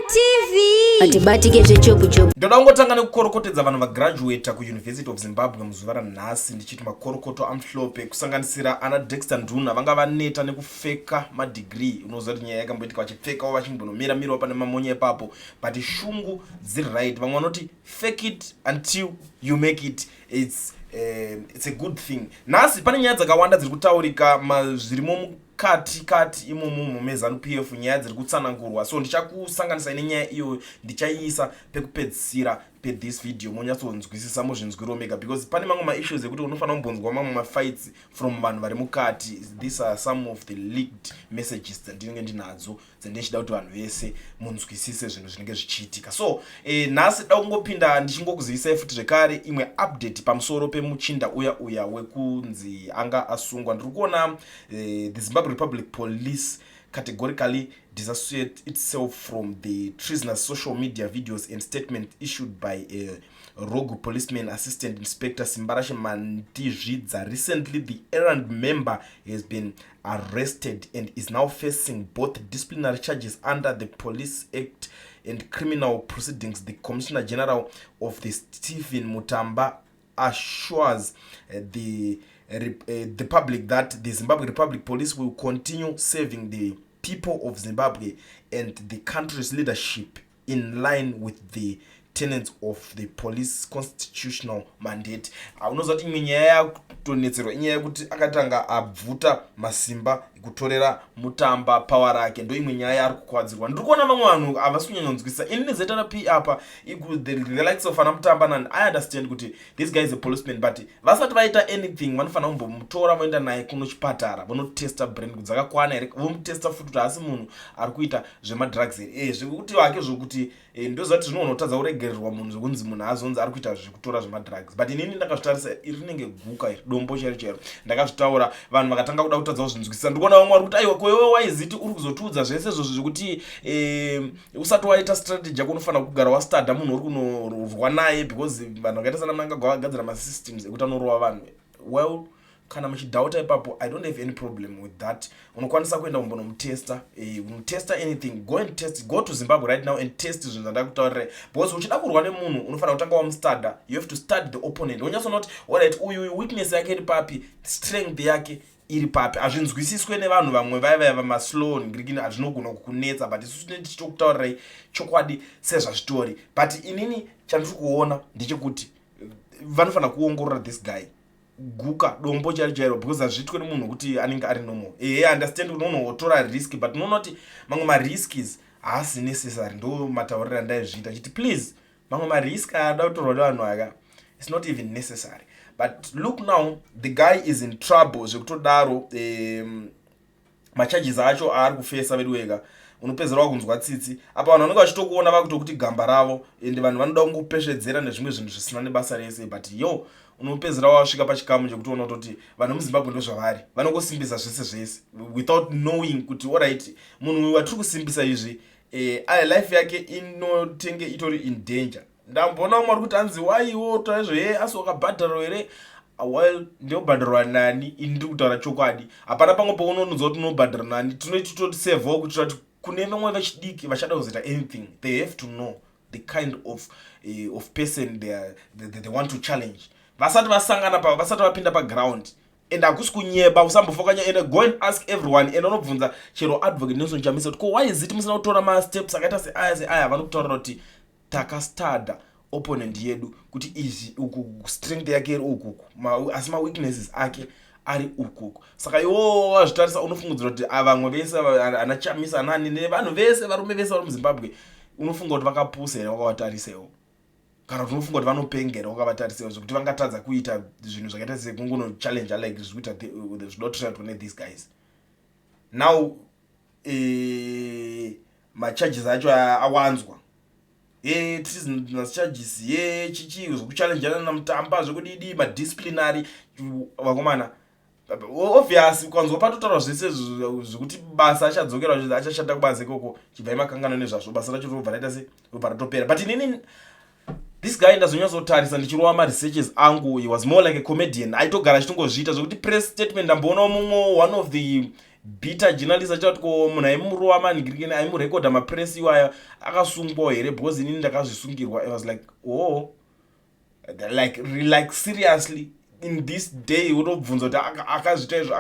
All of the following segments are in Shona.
TV atibatike zvechopu. Ndoda kungotanga nekukorokotedza vanhu vagraduate kuUniversity of Zimbabwe muzuva ranhasi ndichiti makorokoto amhlope kusanganisira ana Dexter Nduna vanga vaneta nekufeka madegree. Unoziva kuti nyaya yakamboitika vachipfekawo vachimbonomira pane mamonye ipapo, but shungu dziri right. Vamwe vanoti fake it until you make it. It's a good thing. Nhasi pane nyaya dzakawanda dziri kutaurika zvirimo kati imomo mumezanu PF, nyaya dziri kutsanangurwa, so ndichakusanganisa nenyaya iyo ndichaiisa pekupedzisira this video monyatsonzwisisa muzvinzwiro mega, because pane mamwe maissues ekuti unofanira kumbonzwa mamwe mafights from vanhu vari mukati. These are some of the leaked messages dzandinenge ndinadzo dzandinechida kuti vanhu vese munzwisise zvinhu zvinenge zvichiitika. So nhasi da kungopinda ndichingokuzivisai futi zvekare imwe update pamusoro pemuchinda uya wekunzi anga asungwa. Ndiri kuona the Zimbabwe Republic Police categorically disassociate itself from the treasonous social media videos and statement issued by a rogue policeman assistant inspector Simbarashe Mantizvidza. Recently, the errand member has been arrested and is now facing both disciplinary charges under the Police Act and criminal proceedings. The Commissioner General of the Stephen Mutamba assures the public that the Zimbabwe Republic Police will continue serving the people of Zimbabwe and the country's leadership in line with the tenets of the police constitutional mandate. Unoziva kuti imwe nyaya yakutonetserwa inyaya yekuti akatanga abvuta masimba kutorera Mutamba power rake, ndo imwe nyaya ari kukwadzirwa. Ndiri kuona vamwe vanhu havasi kunyanyonzwisisa. Ini nezeta rapi apa the likes of ana Mutamba, and I understand kuti this guy is a policeman, but vasati vaita anything vanofanira kumbomutora voenda naye kuno chipatara vonotesta brain dzakakwana here, vomutesta futi kuti asi munhu ari kuita zvemadrugs here. Zvekuti vake zvokuti ndozati zvinonotadza kuregererwa munhu zvokunzi munhu azonzi ari kuita zvekutora zvemadrugs, but inini ndakazvitarisa iri rinenge guka iri dombo chero ndakazvitaura vanhu vakatanga kuda kutadza kuzvinzwisisa. Ndikuona vamwe vari kuti aiwa kwewe waiziti uri kuzotiudza zvese izvozvo zvekuti usati waita strategy yako unofanira kugara wastada munhu uri kunorwa naye, because vanhu vakaita sana Mnangagwa vagadzira masystems ekuti anorova vanhu. Well, kana muchidhauta ipapo I don't have any problem with that. Unokwanisa kuenda kumbonomutesta, unotesta anything, go to Zimbabwe right now and test zvinhu zvandakutaurira, because uchida kurwa nemunhu unofanira kutanga wamustada. You have to study the opponent. Unyasonoti alright, uyu weakness yake iri papi, strength yake iri papi. Hazvinzwisiswe nevanhu vamwe vaya vamaslow ngirikini hazvinogona kukunetsa, but isusu tichitokutaurirai chokwadi sezvazvitori. But inini chandiri kuona ndechekuti vanofanira kuongorora this guy guka dombo charo, because hazvitwe nemunhu kuti anenge ari normal. Understand kuti unotora risk, but unoona kuti mamwe marisks haasi necessary. Ndo matauriro andaizviita chiti please mamwe marisk ada kutorwa nevanhu aka, it's not even necessary. But look now, the guy is in trouble zvekutodaro. Macharges acho ari kufesa vedu wega unopedzera wakunzwa tsitsi apa vanhu vanenge vachitokuona vakutokuti gamba ravo, ende vanhu vanoda kungopeshedzera nezvimwe zvinhu zvisina nebasa rese, but yo unopedzera wasvika pachikamu chekutoona kuti vanhu muZimbabwe ndozvavari vanongosimbisa zvese without knowing kuti alright munhu watiri kusimbisa izvi life yake inotenge itori in danger. Ndambona umwe ari kuti anzi waiwo taizvo asi wakabhadharwa here. Well, ndinobhadharwa nani? Ini ndiri kutaura chokwadi. Hapana pamwe paunonodzwa kuti unobhadharwa nani. Tinototisevawo kuitira kuti kune vamwe vechidiki vachada kuzoita anything, they have to know the kind of person they want to challenge. Vasati vasangana pa, vasati vapinda paground. And hakusi kunyeba usambofokanya, and go and ask everyone, and unobvunza chero advocate Nelson Chamisa kuti why is it musina kutora ma steps akaita seaya vanokutaura kuti takastada opponent yedu kuti izvi uku strength yake iri uku asi ma weaknesses ake ari uku. Saka iwo wazvitarisa unofungidzira kuti vamwe vese ana Chamisa nani nevanhu vese varume vese vari muZimbabwe unofunga kuti vakapusa here wakavatarisaiwo, kana kuti unofunga kuti vanopengera wakavatarisaiwo zvekuti vangatadza kuita zvinhu zvakaita sekungono challenge like zvikuita zvidotoshaya kune these guys. Now macharges acho awanzwa treasonous charges chichi zvokuchallengeana naMutamba zvekudidi madisciplinary vakomana. Obviously kwanzwa patotaura zvese zvekuti basa achadzokerwa achashanda kubanze koko chibva imakangano nezvazvo basa racho robva raita se robva ratopera. But inini this guy ndazonyatsotarisa ndichirova ma-researches angu, he was more like a comedian. Aitogara achitongozviita zvekuti press statement ndamboona mumwe one of the bita journalist achati ko munhu aimurowa manhingirikeni aimurekodha mapress iwaya akasungwa here because inini ndakazvisungirwa. I was like oh like seriously in this day unobvunza kuti akazvita izvo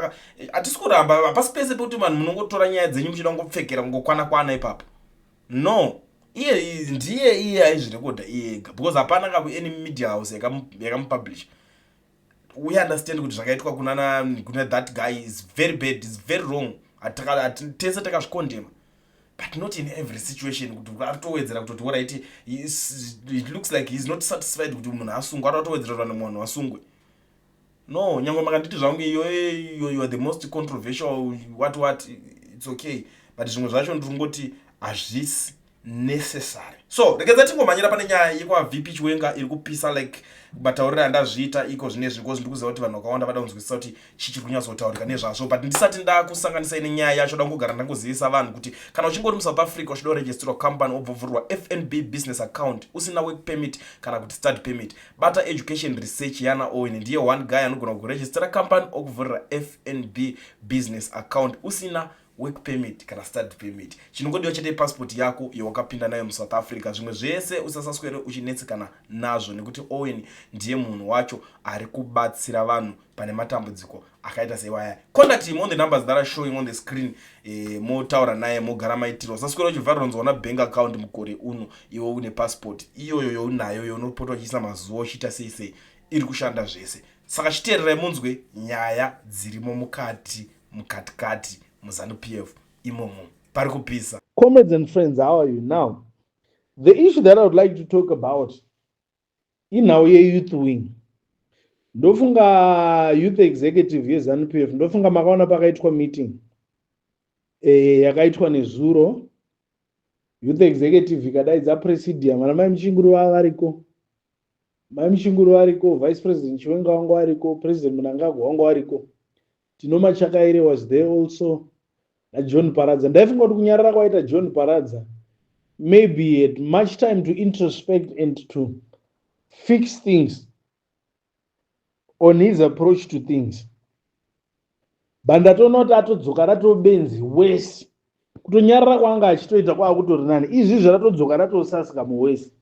hatisi kuramba hapasi pese pekuti vanhu munongotora nyaya dzenyu muchida kungopfekera kungokwana ipapo. No, iye aizvirekodha iye ega because hapana any media house yakamupublisha. We understand kuti zvakaitwa kuna that guy is very bad, is very wrong. Tese takazvikondema, but not in every situation kuti atowedzera kuti alright it looks like he's not satisfied kuti munhu asungwe atowedzera kuti munhu asungwe. No, nyangwe makanditi zvangu you are the most controversial what it's okay, but zvimwe zvacho ndingoti hazvisi necessary. So rekedza tingomhanyira pane nyaya yekwaVP Chiwenga iri kupisa like matauriro andazviita iko zvinezvi because ndikuziva kuti vanhu vakawanda vada kunzwisisa kuti chichiri kunyatsotaurika nezvazvo. But ndisati ndakusanganisa ine nyaya yacho ndangogara ndangozivisa vanhu kuti kana uchingori muSouth Africa uchida kuregisterwa company wobvovhurwa FNB business account usina work permit kana kuti study permit, bata education research yana Owen ndiye one guy anogona kuregistera company okuvhurira FNB business account usina work permit kana study permit. Chinongodiwa chete passport yako yawakapinda nayo muSouth Africa. Zvimwe zvese usasaswere uchinetsekana nazvo nekuti Owen ndiye munhu wacho ari kubatsira vanhu pane matambudziko akaita seiwaya. Contact him on the numbers that are showing on the screen. Motaura naye mogara maitiro. Usaswere uchivhara unzona bank account mukore uno iwe une passport iyoyo younayo younopota uchiisa mazuva uchiita sei iri kushanda zvese. Saka chiteererai munzwe nyaya dzirimo mukatikati muZANU-PF imomo pari kupisa. Comrades and friends, how are you now? The issue that I would like to talk about in our youth wing. Ndofunga youth executive yeZANU-PF ndofunga makaona pakaitwa meeting yakaitwa nezuro. Youth executive ikadaidza presidium ana mai Muchinguru variko, vice president Chiwenga wangu variko, president Mnangagwa wangu variko, Tinoma Chakaire was there also, na John Paradza. Ndaifunga kuti kunyarara kwaita John Paradza maybe had much time to introspect and to fix things on his approach to things. Bandatoona kuti atodzoka ratobenzi wese kutonyarara kwanga achitoita kwakutori nani izvizvi ratodzoka ratosasika muwese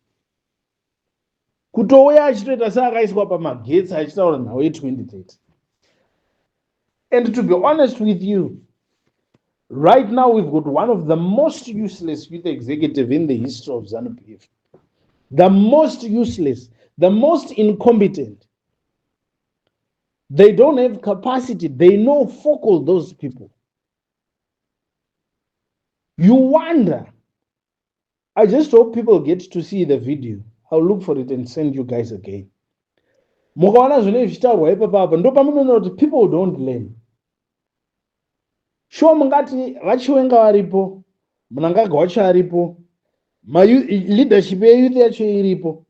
kutouya achitoita seakaiswa pamagetsi achitaura nhau ye2030. And to be honest with you, right now we've got one of the most useless youth executive in the history of ZANU-PF. The most useless, the most incompetent. They don't have capacity. They know focal those people. You wonder. I just hope people get to see the video. I'll look for it and send you guys again. Mukaona zvine zvichitaurwa ipapapa ndo pamunoona kuti people don't learn. Sure mungati vachiwenga varipo, Mnangagwa wacho aripo, leadership yeyouth yacho iripo.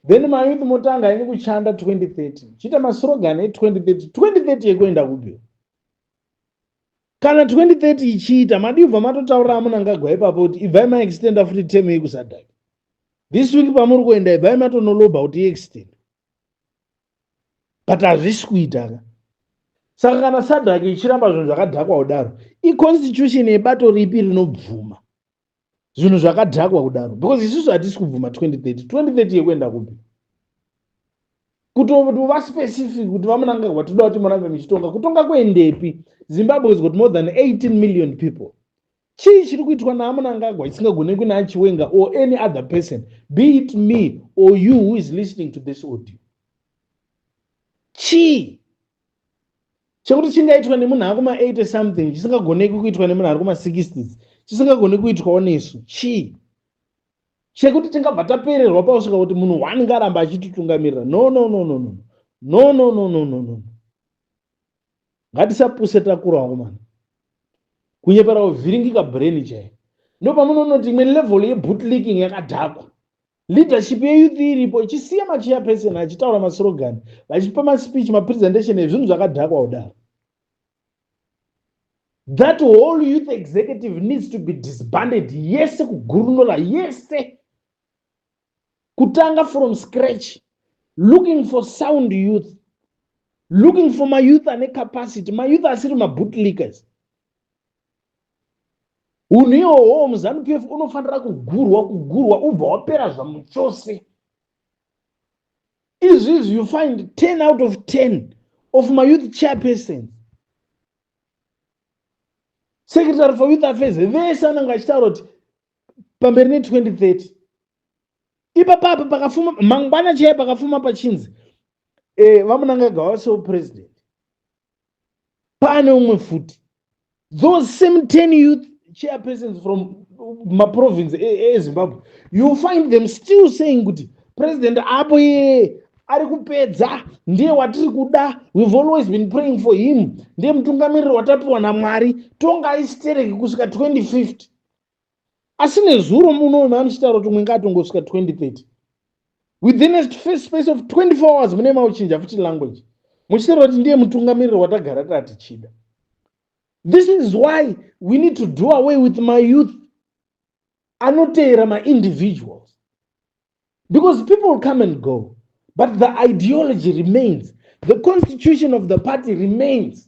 Then mayouth motanga ine kuchanda 2030. Chita maslogan e2030. 2030 yekuenda kupi? Kana 2030 ichiita madivha matotaura Mnangagwa ipapo kuti ibvai maextenda futi term yekusadhaki. This week pamuri kuenda ibvai matonoloba kuti extend. But hazvisi kuita. Saka kana sadhaki ichiramba zvinhu zvakadhakwa kudaro, iconstitution yebato ripi rinobvuma zvinhu zvakadhakwa kudaro? Because isusu hatisi kubvuma 2030. 2030 yekuenda kupi? Kuti vaspecific kuti vaMnangagwa toda kuti murambe muchitonga, kutonga kuendepi? Zimbabwe has got more than 18 million people. Chii chiri kuitwa naMnangagwa chisingagone kuna Chiwenga or any other person, be it me or you who is listening to this audio? Chii chekuti chingaitwa nemunhu ari kuma80 something chisingagoneki kuitwa nemunhu ari kuma60s, chisingagone kuitwawo nesu? Chii chekuti tingabva tapererwa pausvika kuti munhu wani ngaramba achititungamirira? No. Ngatisapuse takurawo mana kunyepera kuvhiringika brain chaiyo. Ndo pamunoona kuti imwe level yebootlicking yakadhakwa. Leadership yeyouth iripo ichisiya machairperson achitaura maslogan, vachipa maspeech, mapresentation ezvinhu zvakadhakwa kudaro. That whole youth executive needs to be disbanded. Yese kugurunura yese. Kutanga from scratch. Looking for sound youth. Looking for my youth ane capacity. My youth asiri ma bootlickers. unhu ihwohwo muzanu pf unofanira kugurwa ubva wapera zvamu chose. Izvizvi you find 10 out of 10 of my youth chairpersons, secretary for youth affairs, vese vanenge vachitaura kuti pamberi ne2030 ipapapo pakafuma mangwana chaiye pakafuma pachinzi vamunanga gawa sepresident, pane umwe futi those same 10 youth chairpersons from maprovince ezimbabwe, you find them still saying kuti president apo iye ari kupedza, ndiye watiri kuda, we've always been praying for him, ndiye mutungamiriri watapiwa naMwari, tonga aisitereke kusvika 2050. Asi nezuro muno maanochitaura kuti umwe ngatongosvika 2030 within a space of 24 hours mune mauchinja futi language muchitaura kuti ndiye mutungamiriri watagara tatichida. This is why we need to do away with my youth anoteera my individuals, because people come and go, but the ideology remains, the constitution of the party remains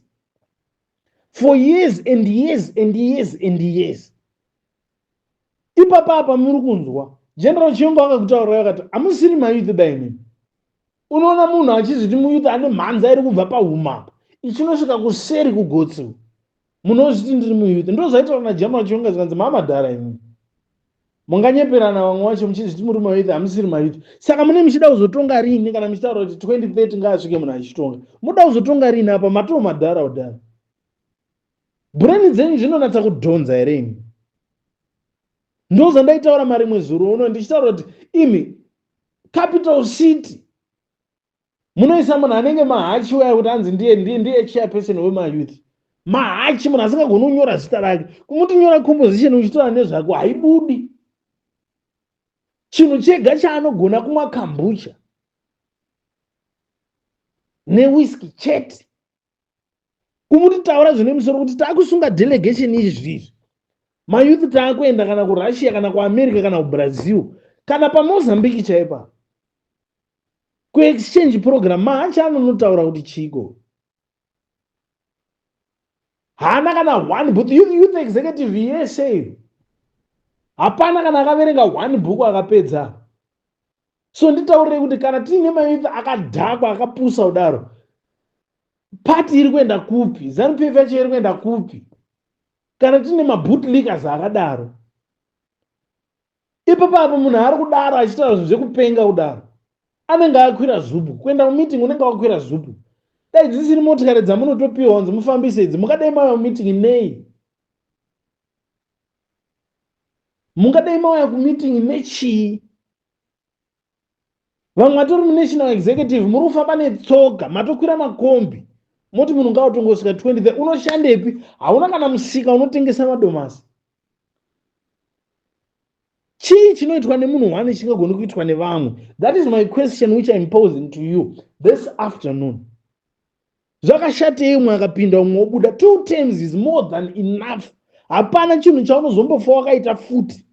for years and years and years and years. Ipapapa muri kunzwa General Chiyongo akakutaurira akati amusiri mayouth daini. Unoona munhu achiziti muyouth ane mhanza iri kubva pahuma ichinosvika kuseri kugotsi, munozviti ndiri muyouth. Ndozvaitaura naGeneral Chiyongo zikanzi mamadhara imi munganyeperana vamwe vacho muchizviti muri mayouth, hamusiri mayouth. Saka mune muchida kuzotonga rini kana muchitaura kuti 2030 ngaasvike munhu achitonga? Muda kuzotonga rini apa? matoo madhara kudhara. Brain dzenyu zvinonatsa kudhonza here imi? Ndozvandaitaura marimwe zuro uno ndichitaura kuti imi capital city munoisa munhu anenge mahachi waya kuti anzi ndiye chairperson wemayouth. Mahachi, munhu asingagoni kunyora zita rake, kumuti nyora composition uchitaura nezvako haibudi. Chinhu chega chaanogona kumwa kambucha newhisky chete. Kumuti taura zvine musoro kuti taakusunga delegation izvizvi, mayouth taakuenda kana kuRussia kana kuAmerica kana kuBrazil kana paMozambique chaipa kuexchange program. Mahachi anonotaura kuti chiko hana kana one book. Youth executive yese hapana kana akaverenga one book akapedza. So nditaurire kuti kana tiine mayouth akadhakwa akapusa kudaro, party iri kuenda kupi? ZANU-PF yacho iri kuenda kupi? Kana tiine mabootlickers akadaro, ipapapo munhu ari kudaro achitaura zvinhu zvekupenga kudaro anenge akwira zupu. Kuenda mumeeting unenge wakwira zupu. Dai dzisiri motikari dzamunotopiwa kunzi mufambise idzi, mungadai mauya kumeeting nei? Mungadai mauya kumeeting nechii? Vamwe vatori munational executive muri kufamba netsoga, matokwira makombi, moti munhu ngautongosvika 20. Unoshandepi? Hauna kana musika unotengesa madomasi. Chii chinoitwa nemunhu wani chingagoni kuitwa nevamwe? That is my question which I'm posing to you this afternoon. Zvakashatei umwe akapinda umwe obuda? 2 terms is more than enough. Hapana chinhu chaunozombofa wakaita futi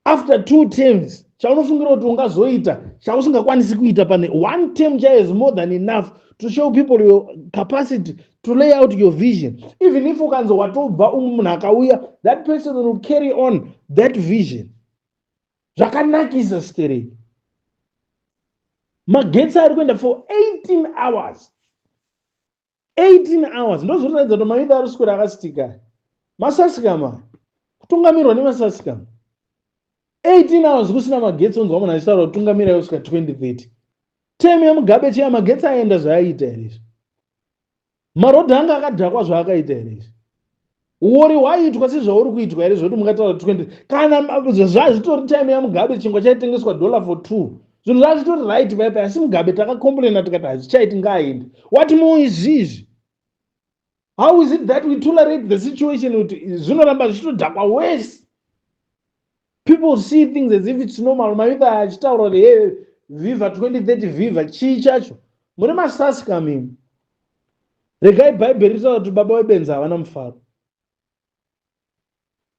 after 2 terms chaunofungira kuti ungazoita chausingakwanisi kuita pane 1 term. Chaiye is more than enough to show people your capacity to lay out your vision. Even if ukanzi watobva munhu akauya, that person will carry on that vision. Zvakanakisa sterei. Magetsi ari kuenda for 18 hours. 18 hours. Ndozvoratidza kuti mayouth ari kuswera akasitika. Masasikama kutungamirwa nemasasikama 18 hours kusina magetsi. Unzwa munhu achitaura kutungamira yosvika 2030. Temu yaMugabe chiya magetsi aenda zvaaita here? Marodhi anga akadhakwa zvaakaita here? Wori waiitwa sezvauri kuitwa here zvoti mungataura 20? Kana zvazvitori time yaMugabe chingwa chaitengeswa $2 for 2. Zvinhu zvazvitori right paipai, asi Mugabe takakomplaina tikati hazvichaiti ngaaende. What more izvizvi? How is it that we tolerate the situation kuti zvinoramba zvichitodhakwa worse? People see things as if it's normal. Mayouth achitaura kuti hey, viva 2030 viva. Chii chacho? Mune masasika mimi. Regai Bhaibheri ritaura kuti baba vebenzi havana mufaro.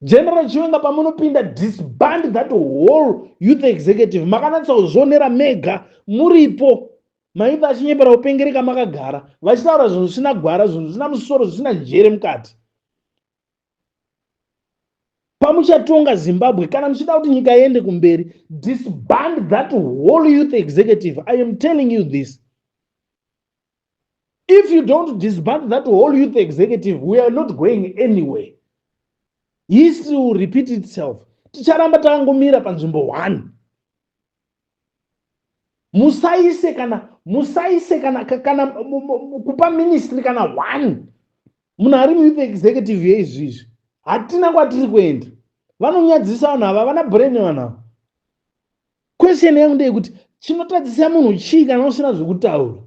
General Chiyongo pamunopinda disband that whole youth executive. Makanatsa kuzvionera mega muripo. Mayouth achinyepera kupengereka makagara vachitaura zvinhu zvisina gwara, zvinhu zvisina musoro, zvisina njere mukati. pamuchatonga Zimbabwe, kana muchida kuti nyika iende kumberi, disband that whole youth executive. I am telling you this. If you don't disband that whole youth executive, we are not going anywhere. History will repeat itself. Ticharamba takangomira panzvimbo 1. Musaise kana kupa ministry kana 1 munhu ari youth executive yeizvizvi. Hatina kwatiri kuenda. Vanonyadzisa vanhu ava, vana brain vanhu ava. Question yangu ndeyekuti chinotadzisa munhu chii kana usina zvekutaura?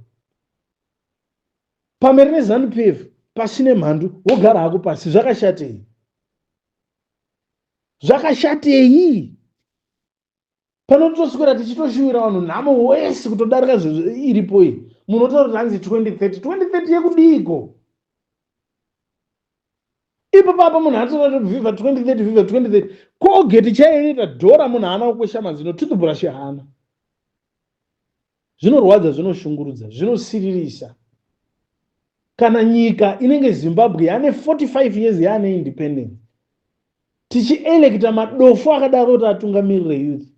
Pamberi neZANU-PF pasine mhandu, wogara hako pasi. Zvakashatei? Zvakashatei? Panotoswera tichitoshuwira vanhu nhamo wese kutodarika iripo iyi. Munotaura kuti hanzi 2030 yekudiko? Ipo papa munhu atoda viva 2030. Colgate chaiita dhora munhu haana kukwesha mazino, toothbrush haana. Zvinorwadza, zvinoshungurudza, zvinosiririsa. Kana nyika inenge Zimbabwe yane 45 years yane independence, tichielecta madofo akadaro kuti atungamirire youth,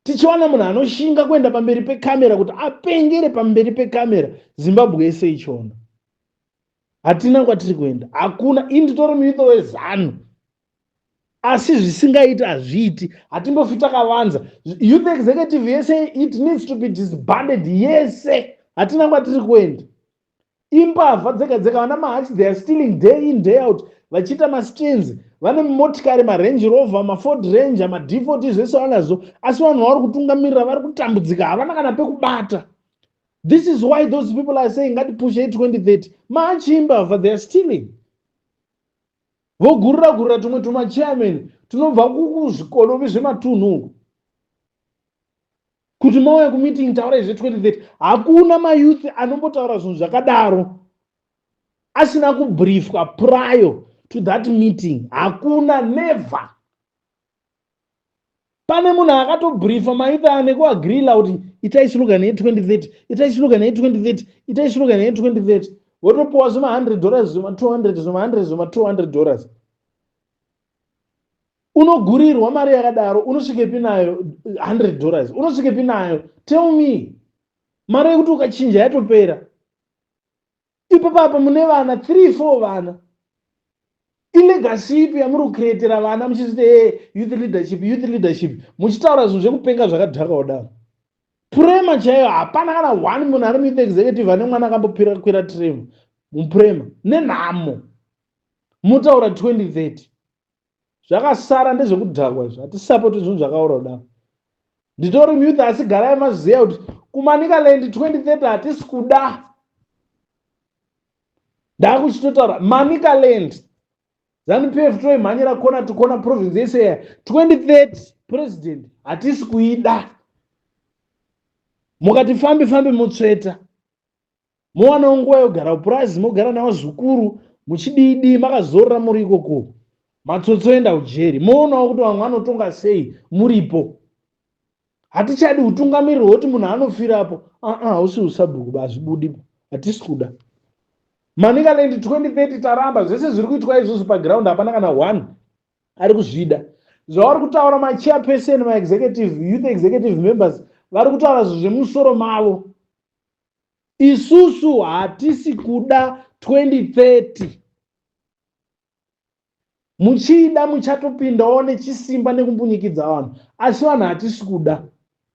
tichiwana munhu anoshinga kuenda pamberi pekamera kuti apengere pamberi pekamera, Zimbabwe yese ichona. Hatina kwatiri kuenda. Hakuna. Inditori muitho weZANU, asi zvisingaiti hazviiti. Hatimbofi takavanza. Youth executive yese, it needs to be disbanded yese. Hatina kwatiri kuenda. Imbavha dzega dzega, vana mahachi, they are stealing day in day out, vachiita mastrains, vane motikari, maRange Rover, maFord Ranger, maD40 zvese vanazvo, asi vanhu vari kutungamirira vari kutambudzika, havana kana pekubata. This is why those people are saying ngatipushei 2030. Mahachi imbavha, they are stealing. Vogurira tumwe tumachairman tunobva kuzvikolovi zvematunhu kuti mauya kumeeting taurai zve2030. Hakuna mayouth anombotaura zvinhu zvakadaro asina kubriefwa prior to that meeting. Hakuna, never. Pane munhu akatobriefa mayouth ane kuagrila kuti itai slogan ye2030, itai slogan ye2030, itai slogan ye2030. Wotopuwa zvima $100, zvima $200, zvima $100, zvima $200. Unogurirwa mari yakadaro, unosvikepi nayo $100? Unosvikepi nayo? Tell me. Mari yekuti ukachinja yatopera. Ipo papa mune vana 3-4 vana. Ilegacy ipi yamuri kucreatera vana muchiti youth leadership. Muchitaura zvinhu zvekupenga zvakadhaka kudaro. Prema chaiyo, hapana kana 1 munhu ari muyouth executive ane mwana akambopira kwira tram muprema nenhamo. Mutaura 2030. Zvakasara ndezvekudhakwa izvo. Hatisapoti zvinhu zvakaora kudaro. Nditori muyouth asi garai maziva kuti kuManicaland 2030 hatisi kuda. Ndakuchitotaura Manicaland, ZANU-PF toimhanyira kona to kona province yese ya 2030 president hatisi kuida. Mukati fambe mutsveta, mowana nguva yogara upurazi, mogara nawo zvikuru, muchididi makazorora muri ikoko. Matsotso enda ujeri, moonawo kuti vamwe vanotonga sei muripo. Hatichadi utungamiriri hwoti munhu anofirapo. Hausi usabhuku hazvibudi, hatisi kuda. Manicaland 2030 taramba, zvese zviri kuitwa izvozvo paground hapana kana 1 ari kuzvida. Zvavari kutaura machairperson, maexecutive, youth executive members, vari kutaura zvinhu zvemusoro mavo. Isusu hatisi kuda 2030. Muchida muchatopindawo nechisimba nekumbunyikidza vanhu, asi vanhu hatisi kuda.